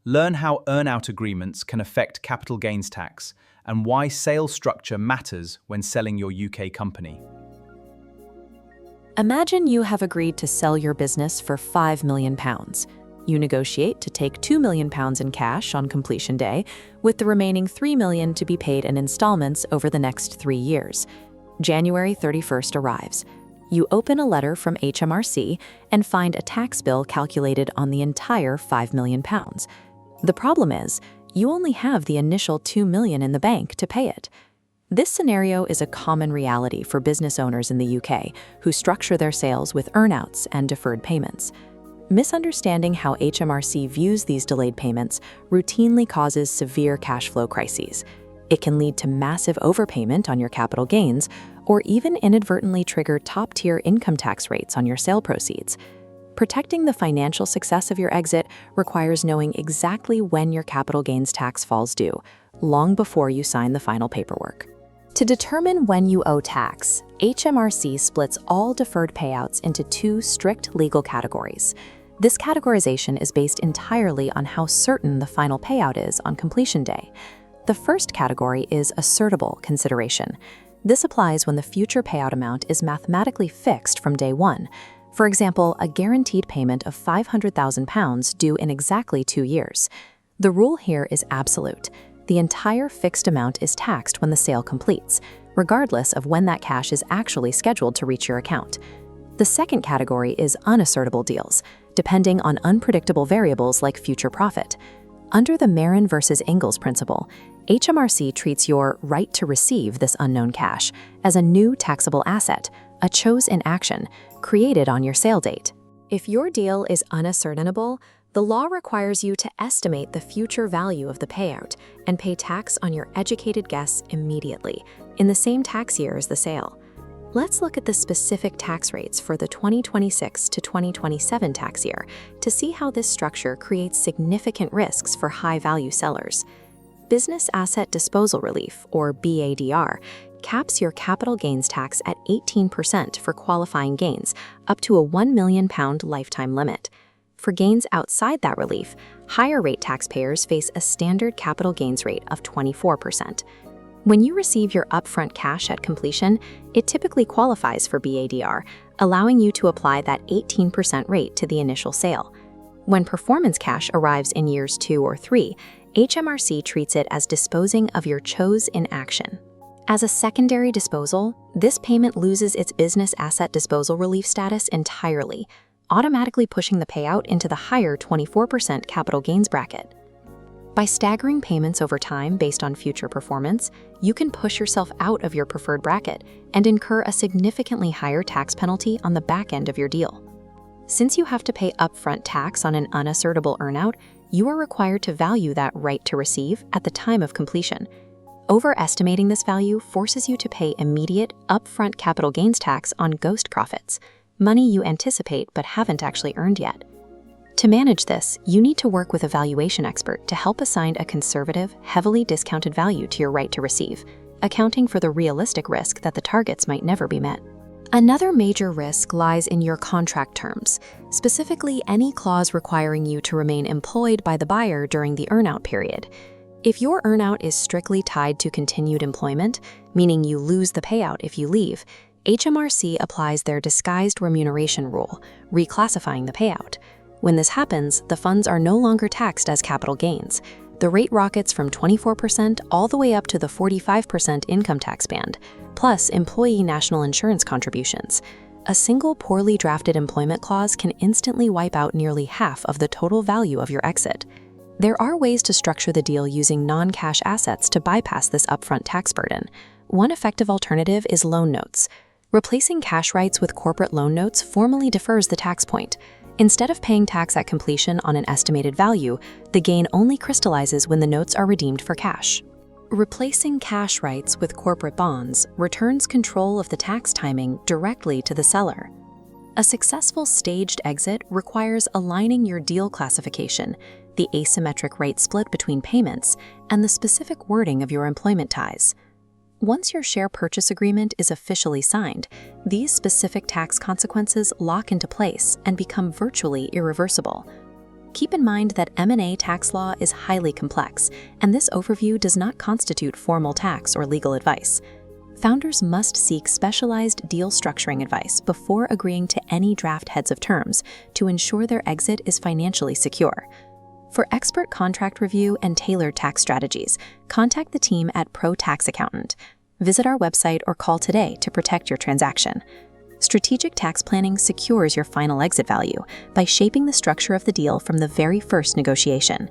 Learn how earn-out agreements can affect capital gains tax and why sales structure matters when selling your UK company. Imagine you have agreed to sell your business for £5 million. You negotiate to take £2 million in cash on completion day, with the remaining $3 million to be paid in installments over the next 3 years. January 31st arrives. You open a letter from HMRC and find a tax bill calculated on the entire £5 million. The problem is, you only have the initial $2 million in the bank to pay it. This scenario is a common reality for business owners in the UK who structure their sales with earnouts and deferred payments. Misunderstanding how HMRC views these delayed payments routinely causes severe cash flow crises. It can lead to massive overpayment on your capital gains, or even inadvertently trigger top-tier income tax rates on your sale proceeds. Protecting the financial success of your exit requires knowing exactly when your capital gains tax falls due, long before you sign the final paperwork. To determine when you owe tax, HMRC splits all deferred payouts into 2 strict legal categories. This categorization is based entirely on how certain the final payout is on completion day. The first category is assertable consideration. This applies when the future payout amount is mathematically fixed from day one. For example, a guaranteed payment of £500,000 due in exactly 2 years. The rule here is absolute. The entire fixed amount is taxed when the sale completes, regardless of when that cash is actually scheduled to reach your account. The second category is unassertable deals, depending on unpredictable variables like future profit. Under the Marin versus Ingalls principle, HMRC treats your right to receive this unknown cash as a new taxable asset, a chose in action, created on your sale date. If your deal is unascertainable, the law requires you to estimate the future value of the payout and pay tax on your educated guess immediately, in the same tax year as the sale. Let's look at the specific tax rates for the 2026 to 2027 tax year to see how this structure creates significant risks for high-value sellers. Business Asset Disposal Relief, or BADR, caps your capital gains tax at 18% for qualifying gains, up to a £1 million lifetime limit. For gains outside that relief, higher rate taxpayers face a standard capital gains rate of 24%. When you receive your upfront cash at completion, it typically qualifies for BADR, allowing you to apply that 18% rate to the initial sale. When performance cash arrives in years 2 or 3, HMRC treats it as disposing of your chose in action. As a secondary disposal, this payment loses its business asset disposal relief status entirely, automatically pushing the payout into the higher 24% capital gains bracket. By staggering payments over time based on future performance, you can push yourself out of your preferred bracket and incur a significantly higher tax penalty on the back end of your deal. Since you have to pay upfront tax on an unassertable earnout, you are required to value that right to receive at the time of completion. Overestimating this value forces you to pay immediate, upfront capital gains tax on ghost profits, money you anticipate but haven't actually earned yet. To manage this, you need to work with a valuation expert to help assign a conservative, heavily discounted value to your right to receive, accounting for the realistic risk that the targets might never be met. Another major risk lies in your contract terms, specifically any clause requiring you to remain employed by the buyer during the earnout period. If your earnout is strictly tied to continued employment, meaning you lose the payout if you leave, HMRC applies their disguised remuneration rule, reclassifying the payout. When this happens, the funds are no longer taxed as capital gains. The rate rockets from 24% all the way up to the 45% income tax band, plus employee national insurance contributions. A single poorly drafted employment clause can instantly wipe out nearly half of the total value of your exit. There are ways to structure the deal using non-cash assets to bypass this upfront tax burden. One effective alternative is loan notes. Replacing cash rights with corporate loan notes formally defers the tax point. Instead of paying tax at completion on an estimated value, the gain only crystallizes when the notes are redeemed for cash. Replacing cash rights with corporate bonds returns control of the tax timing directly to the seller. A successful staged exit requires aligning your deal classification, the asymmetric rate split between payments, and the specific wording of your employment ties. Once your share purchase agreement is officially signed, these specific tax consequences lock into place and become virtually irreversible. Keep in mind that M&A tax law is highly complex, and this overview does not constitute formal tax or legal advice. Founders must seek specialized deal structuring advice before agreeing to any draft heads of terms to ensure their exit is financially secure. For expert contract review and tailored tax strategies, contact the team at Pro Tax Accountant. Visit our website or call today to protect your transaction. Strategic tax planning secures your final exit value by shaping the structure of the deal from the very first negotiation.